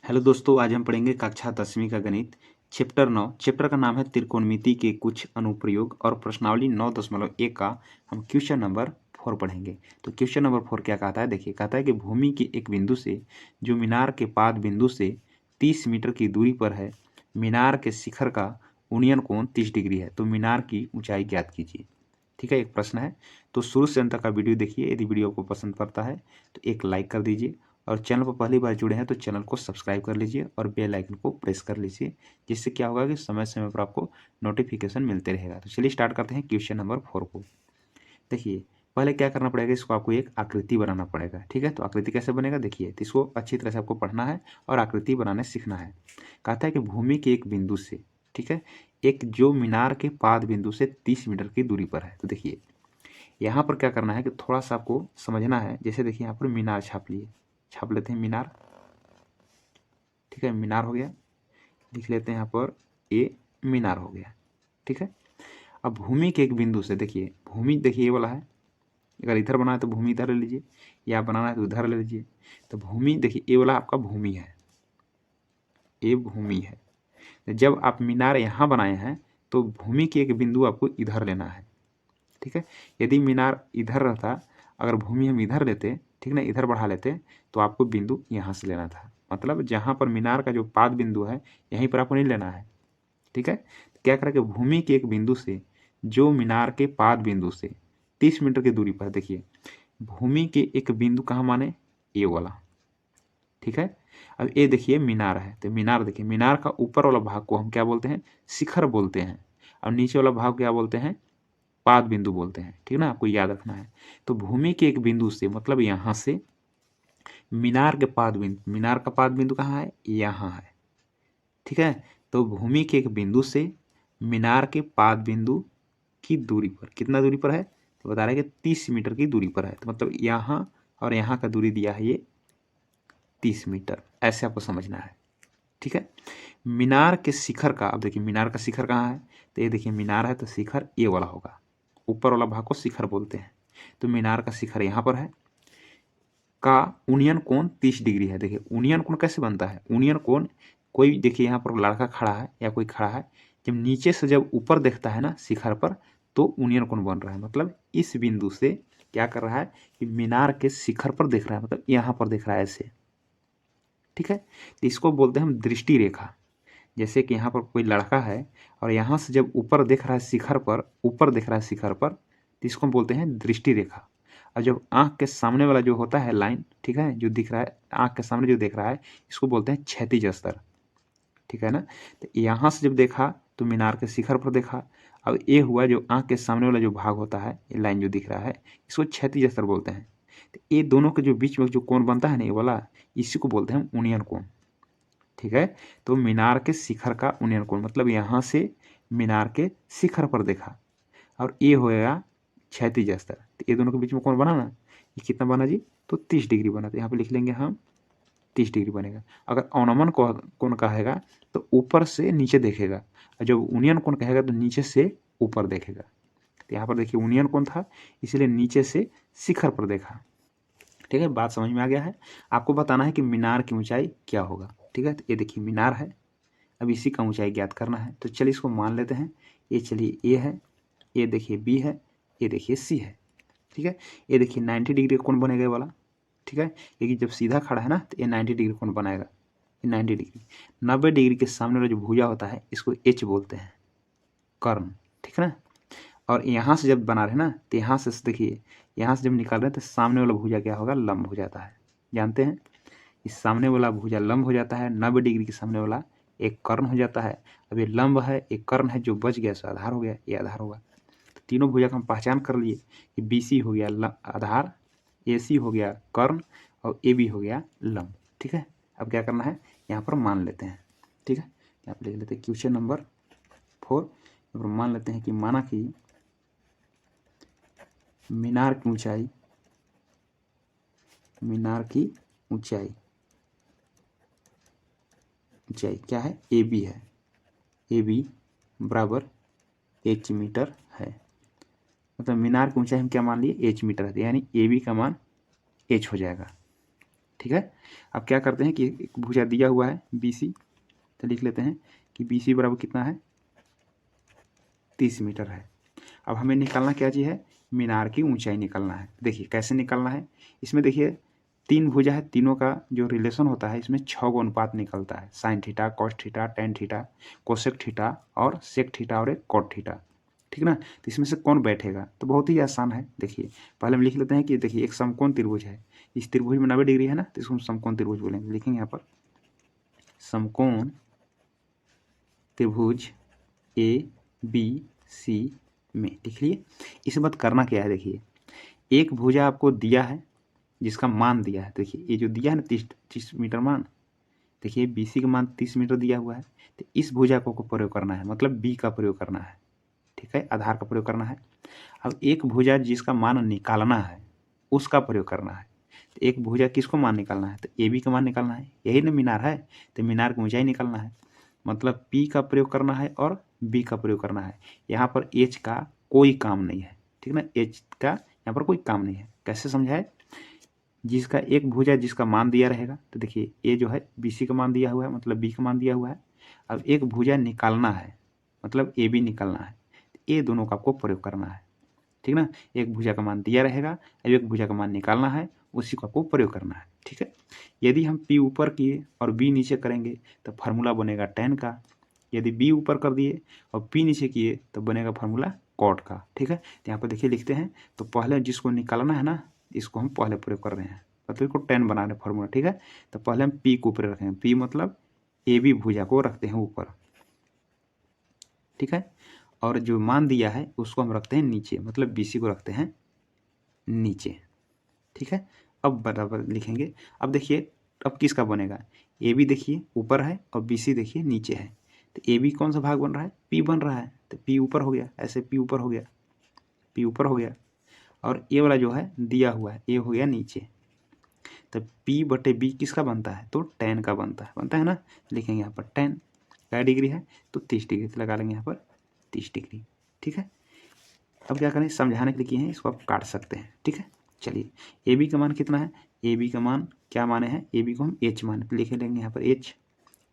Hello दोस्तों, आज हम पढ़ेंगे कक्षा 10वीं का गणित चैप्टर 9। चैप्टर का नाम है त्रिकोणमिति के कुछ अनुप्रयोग और प्रश्नावली 9.1 का हम क्वेश्चन नंबर 4 पढ़ेंगे। तो क्वेश्चन नंबर 4 क्या कहता है, देखिए कहता है कि भूमि के एक बिंदु से जो मीनार के पाद बिंदु से 30 मीटर की दूरी पर है, मीनार के शिखर का उन्नयन कोण 30 डिग्री है, तो मीनार की ऊंचाई ज्ञात कीजिए। ठीक है, एक प्रश्न है। तो शुरू से अंत तक का वीडियो देखिए। यदि वीडियो आपको पसंद पड़ता है तो एक लाइक कर दीजिए, और चैनल पर पहली बार जुड़े हैं तो चैनल को सब्सक्राइब कर लीजिए और बेल आइकन को प्रेस कर लीजिए, जिससे क्या होगा कि समय समय पर आपको नोटिफिकेशन मिलते रहेगा। तो चलिए स्टार्ट करते हैं क्वेश्चन नंबर 4 को। देखिए, पहले क्या करना पड़ेगा, इसको आपको एक आकृति बनाना पड़ेगा। ठीक है, तो आकृति कैसे बनेगा देखिए, तो इसको अच्छी तरह से आपको पढ़ना है और आकृति बनाने सीखना है। कहता है कि भूमि के एक बिंदु से, ठीक है, एक जो मीनार के पाद बिंदु से 30 मीटर की दूरी पर है। तो देखिए यहाँ पर क्या करना है कि थोड़ा सा आपको समझना है। जैसे देखिए यहाँ पर मीनार छाप लेते हैं मीनार। ठीक है, मीनार हो गया, लिख लेते हैं यहाँ पर ये मीनार हो गया। ठीक है, अब भूमि के एक बिंदु से देखिए, भूमि देखिए ये वाला है, अगर इधर बनाना है तो भूमि इधर ले लीजिए, या बनाना है तो उधर ले लीजिए। तो भूमि देखिए ये वाला आपका भूमि है, ये भूमि है। तो जब आप मीनार यहाँ बनाए हैं तो भूमि के एक बिंदु आपको इधर लेना है। ठीक है, यदि मीनार इधर रहता, अगर भूमि हम इधर लेते, ठीक ना, इधर बढ़ा लेते, तो आपको बिंदु यहाँ से लेना था। मतलब जहाँ पर मीनार का जो पाद बिंदु है यहीं पर आपको नहीं लेना है। ठीक है, तो क्या करें कि भूमि के एक बिंदु से जो मीनार के पाद बिंदु से 30 मीटर की दूरी पर, देखिए भूमि के एक बिंदु कहाँ माने, ये वाला। ठीक है, अब ये देखिए मीनार है, तो मीनार देखिए, मीनार का ऊपर वाला भाग को हम क्या बोलते हैं, शिखर बोलते हैं, और नीचे वाला भाग क्या बोलते हैं, पाद बिंदु बोलते हैं। ठीक ना, आपको याद रखना है। तो भूमि के एक बिंदु से मतलब यहाँ से मीनार के पाद बिंदु, मीनार का पाद बिंदु कहाँ है, यहाँ है। ठीक है, तो भूमि के एक बिंदु से मीनार के पाद बिंदु की दूरी पर, कितना दूरी पर है, तो बता रहे हैं कि 30 मीटर की दूरी पर है। तो मतलब यहाँ और यहाँ का दूरी दिया है ये 30 मीटर, ऐसे आपको समझना है। ठीक है, मीनार के शिखर का, अब देखिए मीनार का शिखर कहाँ है, तो ये देखिए मीनार है तो शिखर ये वाला होगा, ऊपर वाला भाग को शिखर बोलते हैं। तो मीनार का शिखर यहाँ पर है, का उन्नयन कोण 30 डिग्री है। देखिए उन्नयन कोण कैसे बनता है, उन्नयन कोण, कोई देखिए यहाँ पर लड़का खड़ा है या कोई खड़ा है, जब नीचे से जब ऊपर देखता है ना शिखर पर, तो उन्नयन कोण बन रहा है। मतलब इस बिंदु से क्या कर रहा है कि मीनार के शिखर पर देख रहा है, मतलब यहाँ पर देख रहा है ऐसे। ठीक है, तो इसको बोलते हैं हम दृष्टि रेखा। जैसे कि यहाँ पर कोई लड़का है और यहाँ से जब ऊपर देख रहा है शिखर पर, ऊपर देख रहा है शिखर पर, तो इसको बोलते हैं दृष्टि रेखा। और जब आँख के सामने वाला जो होता है लाइन, ठीक है, जो दिख रहा है आँख के सामने जो देख रहा है, इसको बोलते हैं क्षैतिज स्तर। ठीक है ना, तो यहाँ से जब देखा तो मीनार के शिखर पर देखा। अब ये हुआ जो आँख के सामने वाला जो भाग होता है, ये लाइन जो दिख रहा है, इसको क्षैतिज स्तर बोलते हैं। तो ये दोनों के जो बीच में जो कोण बनता है ना ये वाला, इसी को बोलते हैं उन्नयन कोण। ठीक है, तो मीनार के शिखर का उन्नयन कोण, मतलब यहाँ से मीनार के शिखर पर देखा, और ये होएगा क्षैतिज स्तर। तो ये दोनों के बीच में कोण बना ना, ये कितना बना जी, तो 30 डिग्री बना। तो यहाँ पे लिख लेंगे हम 30 डिग्री बनेगा। अगर अवनमन कोण कहेगा तो ऊपर से नीचे देखेगा, और जब उन्नयन कोण कहेगा तो नीचे से ऊपर देखेगा। तो यहाँ पर देखिए उन्नयन कोण था, इसलिए नीचे से शिखर पर देखा। ठीक है, बात समझ में आ गया है। आपको बताना है कि मीनार की ऊंचाई क्या होगा। ठीक है, तो ये देखिए मीनार है, अब इसी का ऊंचाई ज्ञात करना है। तो चलिए इसको मान लेते हैं, ये चलिए ए है, ये देखिए बी है, ये देखिए सी है। ठीक है, ये देखिए 90 डिग्री का कोण बनेगा ये वाला। ठीक है, क्योंकि जब सीधा खड़ा है ना तो ये 90 डिग्री कोण बनाएगा, ये 90 डिग्री। 90 डिग्री के सामने वाला जो भुजा होता है इसको एच बोलते हैं, कर्ण। ठीक है ना, और यहाँ से जब बना रहे हैं ना, तो यहाँ से देखिए, यहाँ से जब निकाल रहे हैं तो सामने वाला भुजा क्या होगा, लंब हो जाता है। जानते हैं, इस सामने वाला भुजा लंब हो जाता है, 90 डिग्री के सामने वाला एक कर्ण हो जाता है। अब ये लंब है, एक कर्ण है, जो बच गया सो आधार हो गया, ये आधार होगा। तो तीनों भुजा का हम पहचान कर लिए कि बी सी हो गया आधार, ए सी हो गया कर्ण, और ए बी हो गया लंब। ठीक है, अब क्या करना है, यहाँ पर मान लेते हैं। ठीक है, यहाँ पर लिख लेते हैं क्वेश्चन नंबर 4। यहाँ पर मान लेते हैं कि माना कि मीनार की ऊंचाई, मीनार की ऊंचाई ऊंचाई क्या है, ए बी है, ए बी बराबर एच मीटर है। मतलब मीनार की ऊंचाई हम क्या मान लिए, एच मीटर है, यानी ए बी का मान एच हो जाएगा। ठीक है। अब क्या करते हैं कि एक भुजा दिया हुआ है BC, तो लिख लेते हैं कि BC बराबर कितना है 30 मीटर है। अब हमें निकालना क्या चीज़ है, मीनार की ऊंचाई निकालना है। देखिए कैसे निकालना है, इसमें देखिए 3 भुजा है, तीनों का जो रिलेशन होता है इसमें 6 गो अनुपात निकलता है, sine theta, cos theta, tan theta, cosec theta और सेक थीटा और एक कॉट थीटा, ठीक ना। तो इसमें से कौन बैठेगा, तो बहुत ही आसान है। देखिए पहले हम लिख लेते हैं कि देखिए एक समकोण त्रिभुज है, इस त्रिभुज में 90 डिग्री है ना, तो इसको हम समकोण त्रिभुज बोलेंगे। लिखेंगे यहाँ पर समकोण त्रिभुज ABC में, लिख लिए। इस बात करना क्या है, देखिए एक भुजा आपको दिया है जिसका मान दिया है, देखिए ये जो दिया है ना 30 मीटर मान, देखिए BC का मान 30 मीटर दिया हुआ है, तो इस भुजा को प्रयोग करना है, मतलब B का प्रयोग करना है, ठीक है, आधार का प्रयोग करना है। अब एक भुजा जिसका मान निकालना है उसका प्रयोग करना है, तो एक भुजा किसको मान निकालना है, तो AB का मान निकालना है, यही ना मीनार है, तो मीनार की ऊंचाई निकालना है, मतलब P का प्रयोग करना है और B का प्रयोग करना है। यहाँ पर H का कोई काम नहीं है, ठीक ना, H का यहाँ पर कोई काम नहीं है। कैसे समझाए, जिसका एक भुजा जिसका मान दिया रहेगा, तो देखिए ये जो है BC का मान दिया हुआ है, मतलब B का मान दिया हुआ है। अब एक भुजा निकालना है, मतलब AB निकालना है, ये दोनों का आपको प्रयोग करना है, ठीक ना। एक भुजा का मान दिया रहेगा, अब एक भुजा का मान निकालना है, उसी को आपको प्रयोग करना है, ठीक है। यदि हम P ऊपर किए और B नीचे करेंगे तो फार्मूला बनेगा tan का, यदि B ऊपर कर दिए और P नीचे किए तो बनेगा फार्मूला cot का, ठीक है। तो यहाँ पर देखिए लिखते हैं, तो पहले जिसको निकालना है ना इसको हम पहले प्रयोग कर रहे हैं, मतलब इसको tan बना रहे हैं फार्मूला, ठीक है। तो पहले हम P को ऊपर रखेंगे, P मतलब AB भुजा को रखते हैं ऊपर, ठीक है, और जो मान दिया है उसको हम रखते हैं नीचे, मतलब BC को रखते हैं नीचे, ठीक है। अब बराबर लिखेंगे। अब देखिए अब किसका बनेगा, AB देखिए ऊपर है और BC देखिए नीचे है, तो AB कौन सा भाग बन रहा है, P बन रहा है, तो P ऊपर हो गया, ऐसे P ऊपर हो गया, P ऊपर हो गया, और ये वाला जो है दिया हुआ है ये हो गया नीचे, तो P/B किसका बनता है, तो tan का बनता है ना। लिखेंगे यहाँ पर tan क्या डिग्री है, तो 30 डिग्री, तो लगा लेंगे यहाँ पर 30 डिग्री, ठीक है। अब क्या करें, समझाने के लिए किए हैं, इसको आप काट सकते हैं, ठीक है। चलिए AB का मान कितना है, AB का मान क्या माने हैं, AB को हम H मान लिख लेंगे यहाँ पर H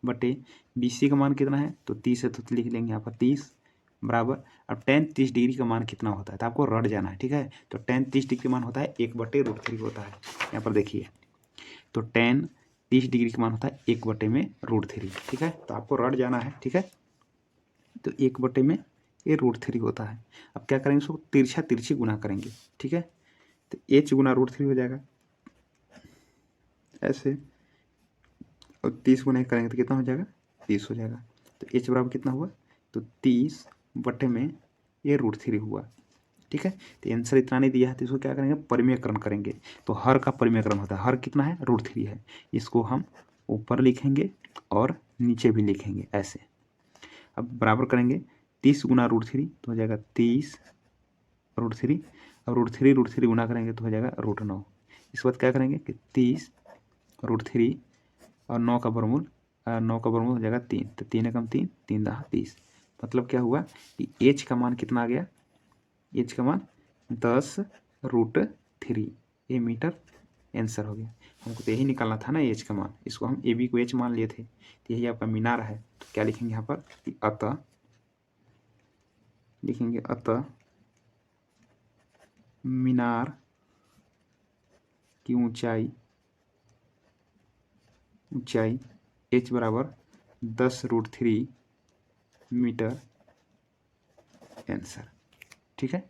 बटे BC का मान कितना है, तो 30 है, तो लिख लेंगे यहाँ पर 30 बराबर। अब tan 30 डिग्री का मान कितना होता है, तो आपको रट जाना है, ठीक है। तो tan 30 डिग्री का मान होता है 1/√3 होता है, यहाँ पर देखिए, तो tan 30 डिग्री का मान होता है 1/√3, ठीक है। तो आपको रट जाना है, ठीक है। तो 1/√3 होता है। अब क्या करेंगे, उसको तिरछा तिरछी गुना करेंगे, ठीक है। तो H गुना √3 हो जाएगा ऐसे, और 30 गुना करेंगे तो कितना हो जाएगा, 30 हो जाएगा। तो H बराबर कितना हुआ, तो 30 बटे में ये √3 हुआ, ठीक है। तो आंसर इतना नहीं दिया है, तो इसको क्या करेंगे, परिमेयकरण करेंगे। तो हर का परिमेयकरण होता है, हर कितना है, √3 है, इसको हम ऊपर लिखेंगे और नीचे भी लिखेंगे ऐसे। अब बराबर करेंगे 30 गुना √3 तो हो जाएगा 30 √3, और √3 गुना करेंगे तो हो जाएगा √9। इसके बाद क्या करेंगे कि 30 √3 और 9 का वर्गमूल, 9 का वर्गमूल हो जाएगा 3, तो 3 एकम 3, 3 10 30। मतलब क्या हुआ कि H का मान कितना आ गया, H का मान 10√3, ये मीटर आंसर हो गया। हमको तो यही निकालना था ना H का मान, इसको हम AB को H मान लिए थे, तो यही आपका मीनार है। तो क्या लिखेंगे यहाँ पर कि अतः, लिखेंगे अतः मीनार की ऊंचाई H बराबर 10√3 मीटर आंसर, ठीक है।